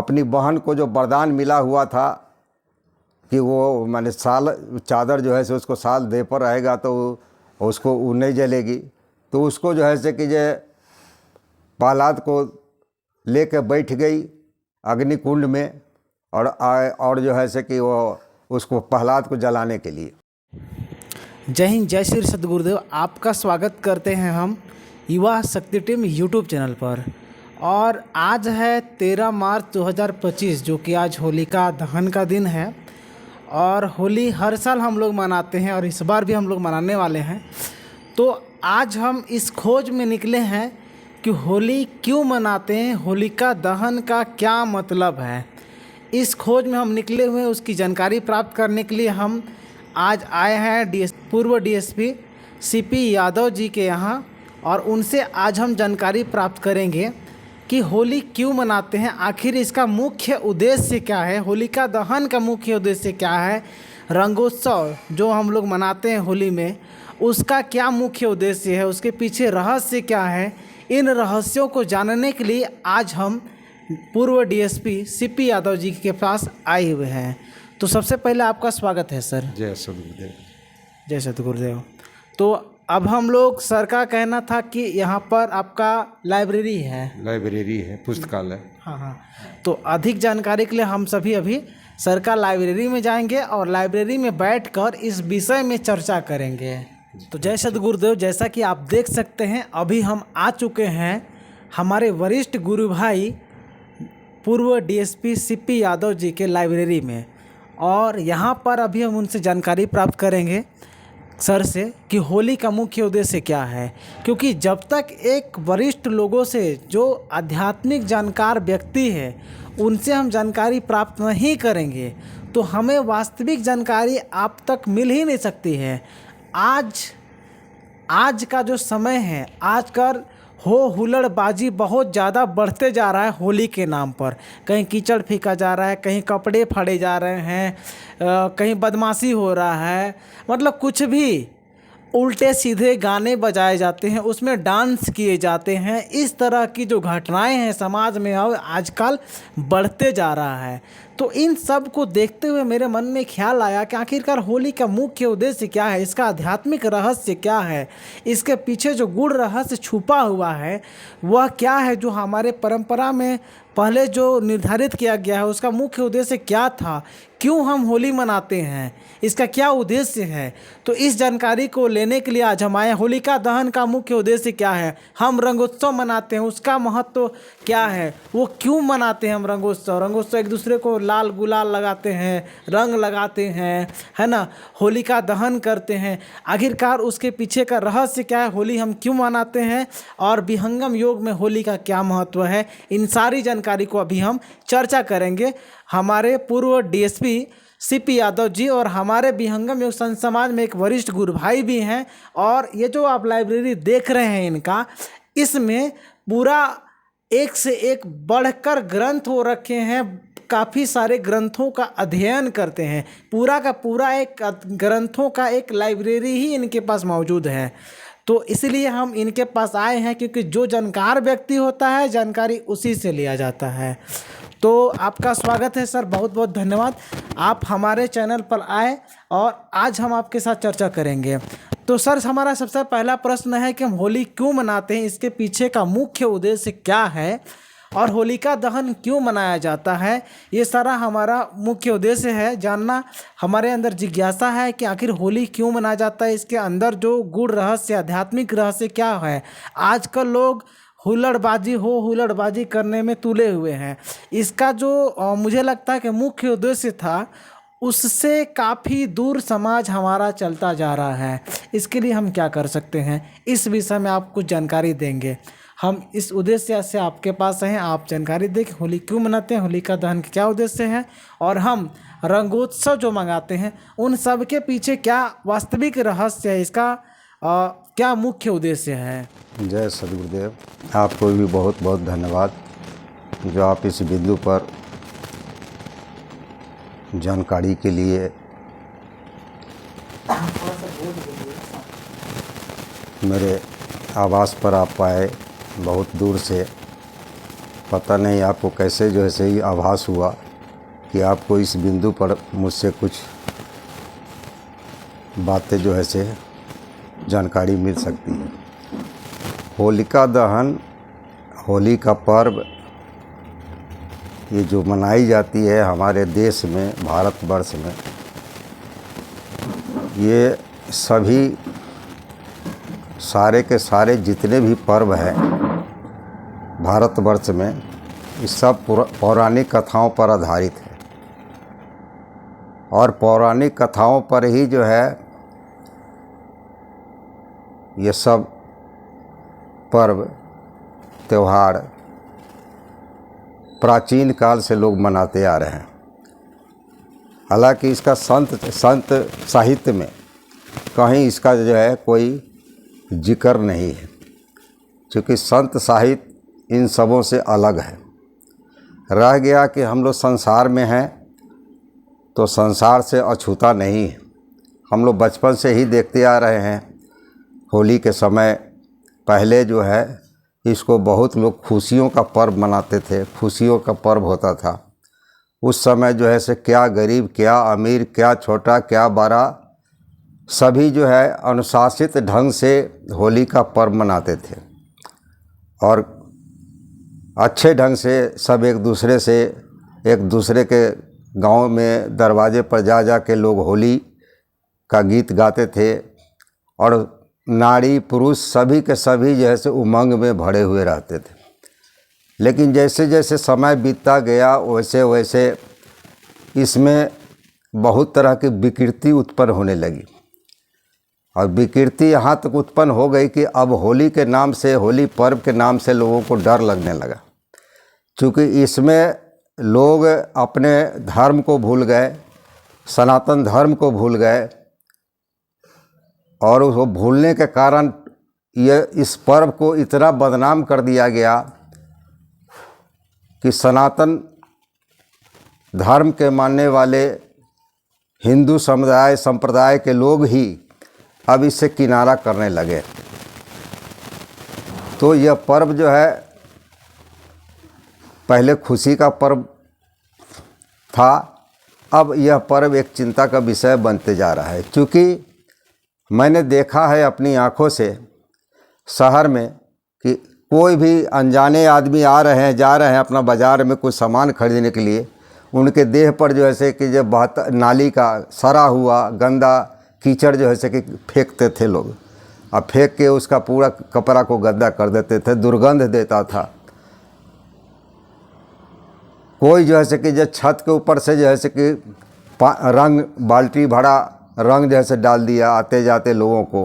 अपनी बहन को जो वरदान मिला हुआ था कि वो माने साल चादर जो है से उसको साल दे पर रहेगा तो उसको वो नहीं जलेगी, तो उसको जो है से कि जे प्रहलाद को लेके बैठ गई अग्निकुंड में और जो है से कि वो उसको प्रहलाद को जलाने के लिए। जय हिंद, जय श्री सद्गुरुदेव। आपका स्वागत करते हैं हम युवा शक्ति टीम यूट्यूब चैनल पर। और आज है 13 मार्च 2025 जो कि आज होलिका दहन का दिन है। और होली हर साल हम लोग मनाते हैं और इस बार भी हम लोग मनाने वाले हैं। तो आज हम इस खोज में निकले हैं कि होली क्यों मनाते हैं, होलिका दहन का क्या मतलब है। इस खोज में हम निकले हुए हैं, उसकी जानकारी प्राप्त करने के लिए हम आज आए हैं पूर्व डीएसपी सीपी यादव जी के यहाँ, और उनसे आज हम जानकारी प्राप्त करेंगे कि होली क्यों मनाते हैं, आखिर इसका मुख्य उद्देश्य क्या है, होलिका दहन का मुख्य उद्देश्य क्या है, रंगोत्सव जो हम लोग मनाते हैं होली में उसका क्या मुख्य उद्देश्य है, उसके पीछे रहस्य क्या है। इन रहस्यों को जानने के लिए आज हम पूर्व डीएसपी सीपी यादव जी के पास आए हुए हैं। तो सबसे पहले आपका स्वागत है सर। जय सद्गुरुदेव। जय सद्गुरुदेव। तो अब हम लोग सर का कहना था कि यहाँ पर आपका लाइब्रेरी है, पुस्तकालय। हाँ। तो अधिक जानकारी के लिए हम सभी अभी सर का लाइब्रेरी में जाएंगे और लाइब्रेरी में बैठकर इस विषय में चर्चा करेंगे। तो जय सद्गुरुदेव, जैसा कि आप देख सकते हैं अभी हम आ चुके हैं हमारे वरिष्ठ गुरु भाई पूर्व डीएसपी सीपी यादव जी के लाइब्रेरी में, और यहाँ पर अभी हम उनसे जानकारी प्राप्त करेंगे सर से कि होली का मुख्य उद्देश्य क्या है। क्योंकि जब तक एक वरिष्ठ लोगों से जो आध्यात्मिक जानकार व्यक्ति है उनसे हम जानकारी प्राप्त नहीं करेंगे तो हमें वास्तविक जानकारी आप तक मिल ही नहीं सकती है। आज का जो समय है, आजकल हुल्लड़बाजी बहुत ज़्यादा बढ़ते जा रहा है होली के नाम पर। कहीं कीचड़ फेंका जा रहा है, कहीं कपड़े फाड़े जा रहे हैं, कहीं बदमाशी हो रहा है, मतलब कुछ भी उल्टे सीधे गाने बजाए जाते हैं, उसमें डांस किए जाते हैं। इस तरह की जो घटनाएं हैं समाज में अब आजकल बढ़ते जा रहा है। तो इन सब को देखते हुए मेरे मन में ख्याल आया कि आखिरकार होली का मुख्य उद्देश्य क्या है, इसका आध्यात्मिक रहस्य क्या है, इसके पीछे जो गूढ़ रहस्य छुपा हुआ है वह क्या है, जो हमारे परंपरा में पहले जो निर्धारित किया गया है उसका मुख्य उद्देश्य क्या था, क्यों हम होली मनाते हैं, इसका क्या उद्देश्य है। तो इस जानकारी को लेने के लिए आज हम आए। होलिका दहन का मुख्य उद्देश्य क्या है, हम रंगोत्सव मनाते हैं उसका महत्व क्या है, वो क्यों मनाते हैं हम रंगोत्सव एक दूसरे को लाल गुलाल लगाते हैं, रंग लगाते हैं, है ना, होलिका दहन करते हैं, आखिरकार उसके पीछे का रहस्य क्या है, होली हम क्यों मनाते हैं और विहंगम योग में होली का क्या महत्व है। इन सारी जानकारी को अभी हम चर्चा करेंगे। हमारे पूर्व डीएसपी सीपी यादव जी और हमारे विहंगम योग संत समाज में एक वरिष्ठ गुरु भाई भी हैं। और ये जो आप लाइब्रेरी देख रहे हैं इनका, इसमें पूरा एक से एक बढ़कर ग्रंथ हो रखे हैं, काफ़ी सारे ग्रंथों का अध्ययन करते हैं, पूरा का पूरा एक ग्रंथों का एक लाइब्रेरी ही इनके पास मौजूद है। तो इसलिए हम इनके पास आए हैं, क्योंकि जो जानकार व्यक्ति होता है जानकारी उसी से लिया जाता है। तो आपका स्वागत है सर, बहुत बहुत धन्यवाद, आप हमारे चैनल पर आए और आज हम आपके साथ चर्चा करेंगे। तो सर, हमारा सबसे पहला प्रश्न है कि हम होली क्यों मनाते हैं, इसके पीछे का मुख्य उद्देश्य क्या है और होलिका दहन क्यों मनाया जाता है, ये सारा हमारा मुख्य उद्देश्य है जानना। हमारे अंदर जिज्ञासा है कि आखिर होली क्यों मनाया जाता है, इसके अंदर जो गूढ़ रहस्य, आध्यात्मिक रहस्य क्या है। आजकल लोग हुल्लड़बाजी करने में तुले हुए हैं। इसका जो मुझे लगता है कि मुख्य उद्देश्य था उससे काफ़ी दूर समाज हमारा चलता जा रहा है। इसके लिए हम क्या कर सकते हैं, इस विषय में आप कुछ जानकारी देंगे। हम इस उद्देश्य से आपके पास हैं, आप जानकारी दें कि होली क्यों मनाते हैं, होलिका दहन का क्या उद्देश्य है, और हम रंगोत्सव जो मंगाते हैं उन सब के पीछे क्या वास्तविक रहस्य है, इसका क्या मुख्य उद्देश्य है। जय सद्गुरुदेव, आपको भी बहुत बहुत धन्यवाद जो आप इस बिंदु पर जानकारी के लिए मेरे आवास पर आप आए बहुत दूर से। पता नहीं आपको कैसे जो है सही आभास हुआ कि आपको इस बिंदु पर मुझसे कुछ बातें जो है से जानकारी मिल सकती है। होलिका दहन, होली का पर्व, ये जो मनाई जाती है हमारे देश में, भारतवर्ष में, ये सभी सारे के सारे जितने भी पर्व हैं भारतवर्ष में, ये सब पौराणिक कथाओं पर आधारित है। और पौराणिक कथाओं पर ही जो है ये सब पर्व त्यौहार प्राचीन काल से लोग मनाते आ रहे हैं। हालांकि इसका संत साहित्य में कहीं इसका जो है कोई जिक्र नहीं है, क्योंकि संत साहित्य इन सबों से अलग है। रह गया कि हम लोग संसार में हैं तो संसार से अछूता नहीं है। हम लोग बचपन से ही देखते आ रहे हैं, होली के समय पहले जो है इसको बहुत लोग खुशियों का पर्व मनाते थे, खुशियों का पर्व होता था। उस समय जो है से क्या गरीब, क्या अमीर, क्या छोटा, क्या बड़ा, सभी जो है अनुशासित ढंग से होली का पर्व मनाते थे और अच्छे ढंग से सब एक दूसरे के गांव में दरवाजे पर जा जा के लोग होली का गीत गाते थे और नारी पुरुष सभी के सभी जो है से उमंग में भरे हुए रहते थे। लेकिन जैसे जैसे समय बीतता गया वैसे वैसे इसमें बहुत तरह की विकृति उत्पन्न होने लगी और विकृति यहाँ तक उत्पन्न हो गई कि अब होली के नाम से, होली पर्व के नाम से लोगों को डर लगने लगा, क्योंकि इसमें लोग अपने धर्म को भूल गए, सनातन धर्म को भूल गए और उसको भूलने के कारण ये इस पर्व को इतना बदनाम कर दिया गया कि सनातन धर्म के मानने वाले हिंदू समुदाय संप्रदाय के लोग ही अब इससे किनारा करने लगे। तो यह पर्व जो है पहले खुशी का पर्व था, अब यह पर्व एक चिंता का विषय बनते जा रहा है। क्योंकि मैंने देखा है अपनी आँखों से शहर में कि कोई भी अनजाने आदमी आ रहे हैं, जा रहे हैं अपना बाज़ार में कुछ सामान खरीदने के लिए, उनके देह पर जो है से कि जब नाली का सड़ा हुआ गंदा कीचड़ जो है से कि फेंकते थे लोग, अब फेंक के उसका पूरा कपड़ा को गंदा कर देते थे, दुर्गंध देता था। कोई जो है से कि जब छत के ऊपर से जो है से कि रंग बाल्टी भरा रंग जैसे डाल दिया आते जाते लोगों को,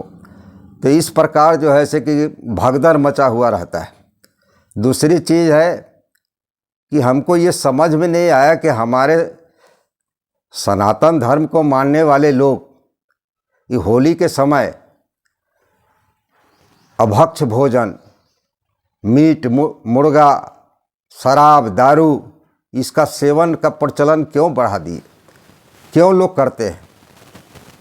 तो इस प्रकार जो है से कि भगदड़ मचा हुआ रहता है। दूसरी चीज़ है कि हमको ये समझ में नहीं आया कि हमारे सनातन धर्म को मानने वाले लोग ये होली के समय अभक्ष भोजन, मीट मुर्गा, शराब, दारू, इसका सेवन का प्रचलन क्यों बढ़ा दिए, क्यों लोग करते हैं?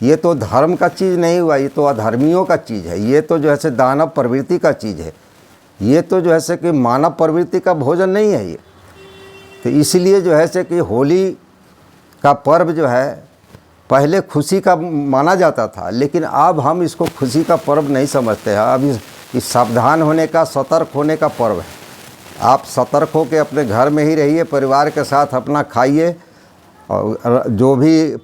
ये तो धर्म का चीज़ नहीं हुआ, ये तो अधर्मियों का चीज़ है, ये तो जो है से दानव प्रवृत्ति का चीज़ है, ये तो जो है से कि मानव प्रवृत्ति का भोजन नहीं है ये। तो इसलिए जो है से कि होली का पर्व जो है पहले खुशी का माना जाता था, लेकिन अब हम इसको खुशी का पर्व नहीं समझते हैं। अब इस सावधान होने का, सतर्क होने का पर्व है। आप सतर्क हो के अपने घर में ही रहिए, परिवार के साथ अपना खाइए और जो भी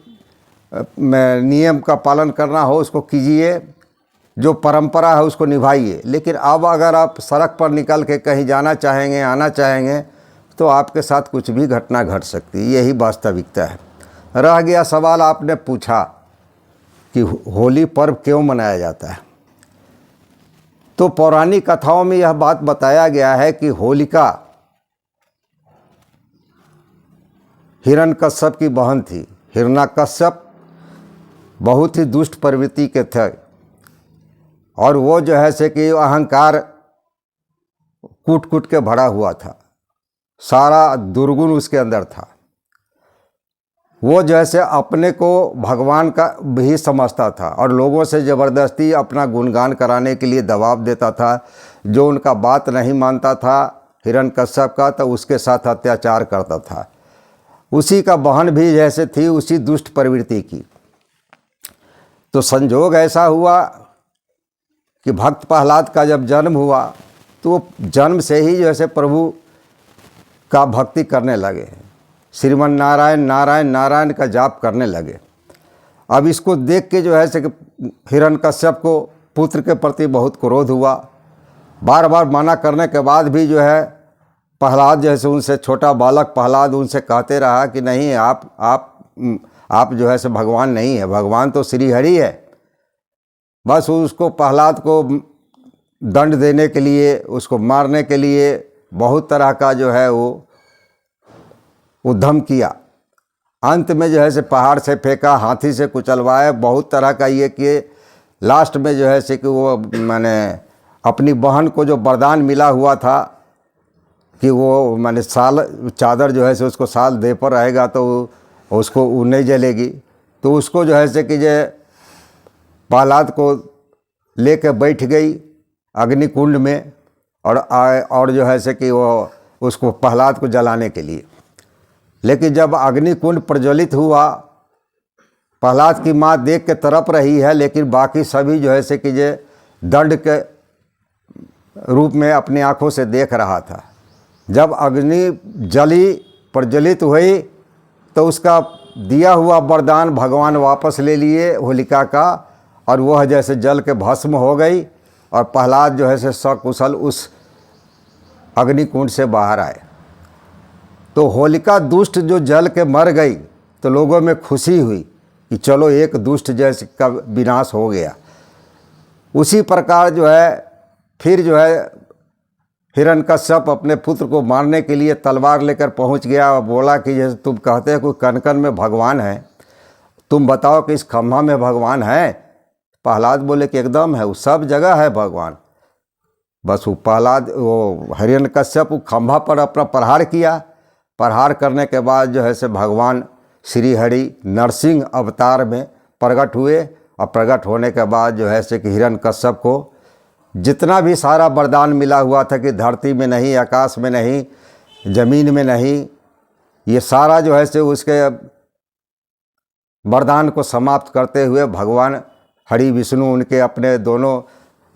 नियम का पालन करना हो उसको कीजिए, जो परंपरा है उसको निभाइए। लेकिन अब अगर आप सड़क पर निकल के कहीं जाना चाहेंगे, आना चाहेंगे, तो आपके साथ कुछ भी घटना घट सकती है। यही वास्तविकता है। रह गया सवाल, आपने पूछा कि होली पर्व क्यों मनाया जाता है, तो पौराणिक कथाओं में यह बात बताया गया है कि होलिका हिरण्यकश्यप की बहन थी। हिरण्यकश्यप बहुत ही दुष्ट प्रवृत्ति के थे और वो जो है से कि अहंकार कूट कूट के भरा हुआ था, सारा दुर्गुण उसके अंदर था। वो जैसे अपने को भगवान का भी समझता था और लोगों से ज़बरदस्ती अपना गुणगान कराने के लिए दबाव देता था। जो उनका बात नहीं मानता था हिरण्यकश्यप का, तो उसके साथ अत्याचार करता था। उसी का बहन भी जैसे थी उसी दुष्ट प्रवृत्ति की। तो संजोग ऐसा हुआ कि भक्त प्रहलाद का जब जन्म हुआ तो वो जन्म से ही जैसे प्रभु का भक्ति करने लगे, श्रीमन नारायण नारायण नारायण का जाप करने लगे। अब इसको देख के जो है से हिरण्यकश्यप को पुत्र के प्रति बहुत क्रोध हुआ। बार बार मना करने के बाद भी जो है प्रहलाद जैसे उनसे छोटा बालक प्रहलाद उनसे कहते रहा कि नहीं, आप जो है से भगवान नहीं है, भगवान तो श्री हरि है। बस उसको प्रहलाद को दंड देने के लिए, उसको मारने के लिए बहुत तरह का जो है वो उद्यम किया। अंत में जो है से पहाड़ से फेंका, हाथी से कुचलवाया, बहुत तरह का ये किए। लास्ट में जो है से कि वो मैंने अपनी बहन को जो वरदान मिला हुआ था कि वो मैंने साल चादर जो है से उसको साल दे पर रहेगा तो उसको वो नहीं जलेगी, तो उसको जो है से कि जे प्रहलाद को लेके बैठ गई अग्निकुंड में और जो है से कि वो उसको प्रहलाद को जलाने के लिए। लेकिन जब अग्निकुंड प्रज्वलित हुआ, प्रहलाद की माँ देख के तड़प रही है, लेकिन बाकी सभी जो है से कि जे दंड के रूप में अपनी आंखों से देख रहा था। जब अग्नि जली प्रज्वलित हुई तो उसका दिया हुआ वरदान भगवान वापस ले लिए होलिका का, और वह जैसे जल के भस्म हो गई और प्रहलाद जो है से सकुशल उस अग्निकुंड से बाहर आए। तो होलिका दुष्ट जो जल के मर गई तो लोगों में खुशी हुई कि चलो एक दुष्ट जैसे का विनाश हो गया। उसी प्रकार जो है फिर जो है हिरण्यकश्यप अपने पुत्र को मारने के लिए तलवार लेकर पहुंच गया और बोला कि जैसे तुम कहते हो कोई कण कण में भगवान है, तुम बताओ कि इस खम्भा में भगवान है। प्रहलाद बोले कि एकदम है, वो सब जगह है भगवान। बस वो प्रहलाद वो हिरण्यकश्यप वो खम्भा पर अपना प्रहार किया। प्रहार करने के बाद जो है से भगवान श्री हरि नरसिंह अवतार में प्रकट हुए, और प्रकट होने के बाद जो है से कि हिरण्यकश्यप को जितना भी सारा वरदान मिला हुआ था कि धरती में नहीं, आकाश में नहीं, जमीन में नहीं, ये सारा जो है से उसके वरदान को समाप्त करते हुए भगवान हरि विष्णु उनके अपने दोनों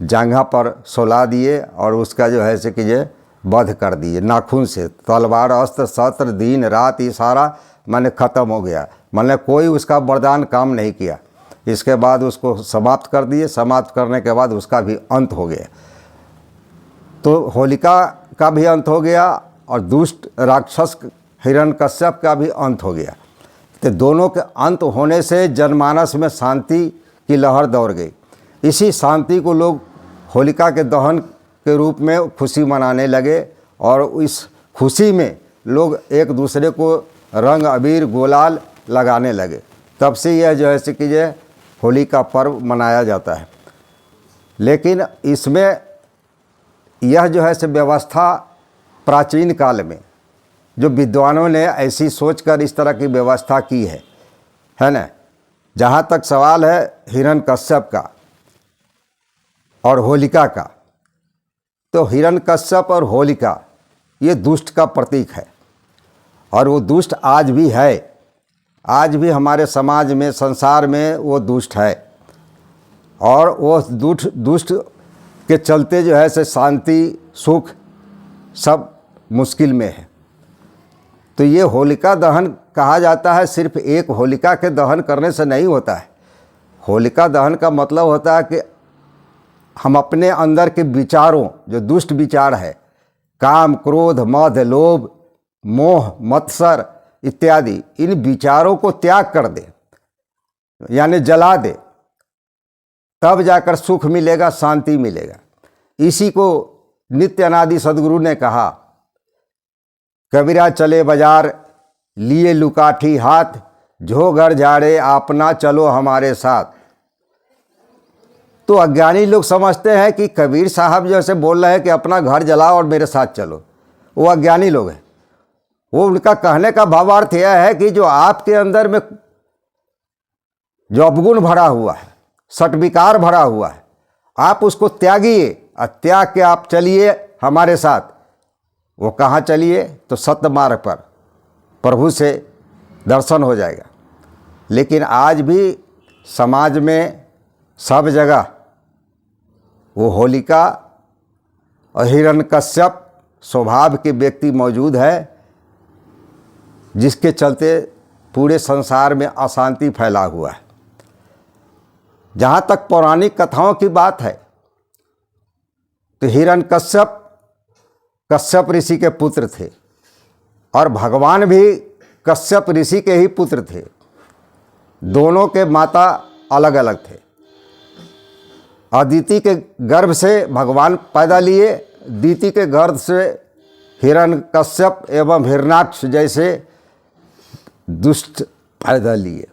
जांघा पर सुला दिए और उसका जो है से कि ये वध कर दिए नाखून से। तलवार अस्त्र शस्त्र दिन रात ये सारा माने ख़त्म हो गया, माने कोई उसका वरदान काम नहीं किया। इसके बाद उसको समाप्त कर दिए। समाप्त करने के बाद उसका भी अंत हो गया। तो होलिका का भी अंत हो गया और दुष्ट राक्षस हिरण्यकश्यप का भी अंत हो गया। तो दोनों के अंत होने से जनमानस में शांति की लहर दौड़ गई। इसी शांति को लोग होलिका के दहन के रूप में खुशी मनाने लगे, और इस खुशी में लोग एक दूसरे को रंग अबीर गुलाल लगाने लगे। तब से यह जो है से कि ये होली का पर्व मनाया जाता है। लेकिन इसमें यह जो है से व्यवस्था प्राचीन काल में जो विद्वानों ने ऐसी सोचकर इस तरह की व्यवस्था की है ना। जहाँ तक सवाल है हिरण्यकश्यप का और होलिका का, तो हिरण्यकश्यप और होलिका ये दुष्ट का प्रतीक है, और वो दुष्ट आज भी है। आज भी हमारे समाज में, संसार में वो दुष्ट है, और वो दुष्ट के चलते जो है से शांति सुख सब मुश्किल में है। तो ये होलिका दहन कहा जाता है, सिर्फ एक होलिका के दहन करने से नहीं होता है। होलिका दहन का मतलब होता है कि हम अपने अंदर के विचारों, जो दुष्ट विचार है, काम क्रोध मद लोभ मोह मत्सर इत्यादि, इन विचारों को त्याग कर दे, यानी जला दे, तब जाकर सुख मिलेगा, शांति मिलेगा। इसी को नित्य अनादि सदगुरु ने कहा, कबीरा चले बाजार लिए लुकाठी हाथ, जो घर झाड़े अपना चलो हमारे साथ। तो अज्ञानी लोग समझते हैं कि कबीर साहब जैसे बोल रहे हैं कि अपना घर जलाओ और मेरे साथ चलो, वो अज्ञानी लोग हैं। वो उनका कहने का भावार्थ यह है कि जो आपके अंदर में जो अवगुण भरा हुआ है, सटविकार भरा हुआ है, आप उसको त्यागिए और त्याग के आप चलिए हमारे साथ। वो कहाँ चलिए तो सत्य मार्ग पर प्रभु से दर्शन हो जाएगा। लेकिन आज भी समाज में सब जगह वो होलिका और हिरण्यकश्यप स्वभाव के व्यक्ति मौजूद है, जिसके चलते पूरे संसार में अशांति फैला हुआ है। जहाँ तक पौराणिक कथाओं की बात है तो हिरण्यकश्यप कश्यप ऋषि के पुत्र थे और भगवान भी कश्यप ऋषि के ही पुत्र थे। दोनों के माता अलग अलग थे। अदिति के गर्भ से भगवान पैदा लिए, दिति के गर्भ से हिरण्यकश्यप एवं हिरण्याक्ष जैसे दुष्ट पैदा लिए।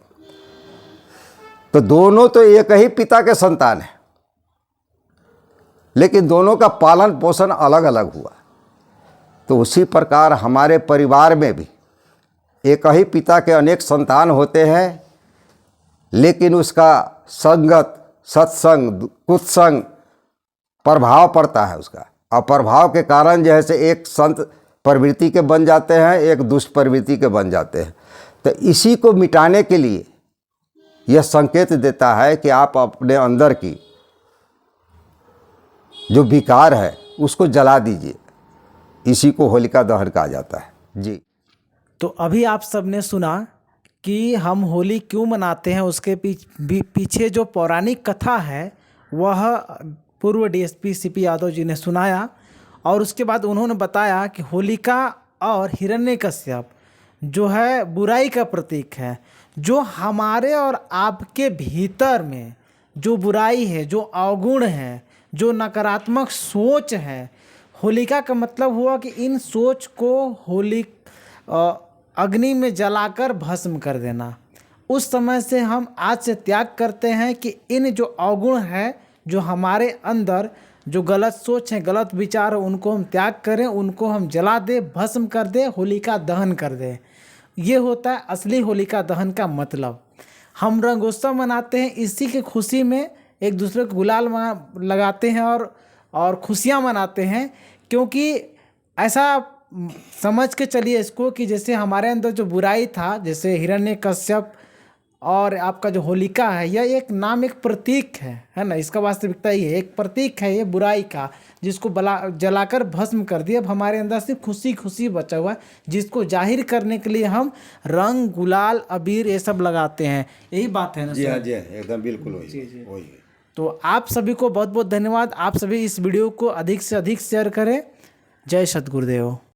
तो दोनों तो एक ही पिता के संतान हैं, लेकिन दोनों का पालन पोषण अलग अलग हुआ। तो उसी प्रकार हमारे परिवार में भी एक ही पिता के अनेक संतान होते हैं, लेकिन उसका संगत, सत्संग, कुत्संग प्रभाव पड़ता है उसका, और प्रभाव के कारण जैसे एक संत प्रवृत्ति के बन जाते हैं, एक दुष्ट प्रवृत्ति के बन जाते हैं। तो इसी को मिटाने के लिए यह संकेत देता है कि आप अपने अंदर की जो विकार है उसको जला दीजिए। इसी को होलिका दहन कहा जाता है जी। तो अभी आप सबने सुना कि हम होली क्यों मनाते हैं, उसके पीछे जो पौराणिक कथा है वह पूर्व डीएसपी सीपी यादव जी ने सुनाया। और उसके बाद उन्होंने बताया कि होलिका और हिरण्यकश्यप जो है बुराई का प्रतीक है। जो हमारे और आपके भीतर में जो बुराई है, जो अवगुण है, जो नकारात्मक सोच है, होलिका का मतलब हुआ कि इन सोच को अग्नि में जलाकर भस्म कर देना। उस समय से हम आज से त्याग करते हैं कि इन जो अवगुण है, जो हमारे अंदर जो गलत सोच है, गलत विचार है, उनको हम त्याग करें, उनको हम जला दें, भस्म कर दें, होलिका दहन कर दें। ये होता है असली होलिका दहन का मतलब। हम रंगोत्सव मनाते हैं, इसी की खुशी में एक दूसरे को गुलाल लगाते हैं और खुशियाँ मनाते हैं। क्योंकि ऐसा समझ के चलिए इसको कि जैसे हमारे अंदर जो बुराई था, जैसे हिरण्यकश्यप और आपका जो होलिका है, यह एक नाम, एक प्रतीक है ना। इसका वास्तविकता ये एक प्रतीक है ये बुराई का, जिसको जलाकर भस्म कर दिया। अब हमारे अंदर सिर्फ खुशी खुशी बचा हुआ है, जिसको जाहिर करने के लिए हम रंग, गुलाल, अबीर ये सब लगाते हैं। यही बात है ना जी? हाँ सर? जी, एकदम बिल्कुल वही। तो आप सभी को बहुत बहुत धन्यवाद। आप सभी इस वीडियो को अधिक से अधिक शेयर करें। जय सद्गुरुदेव।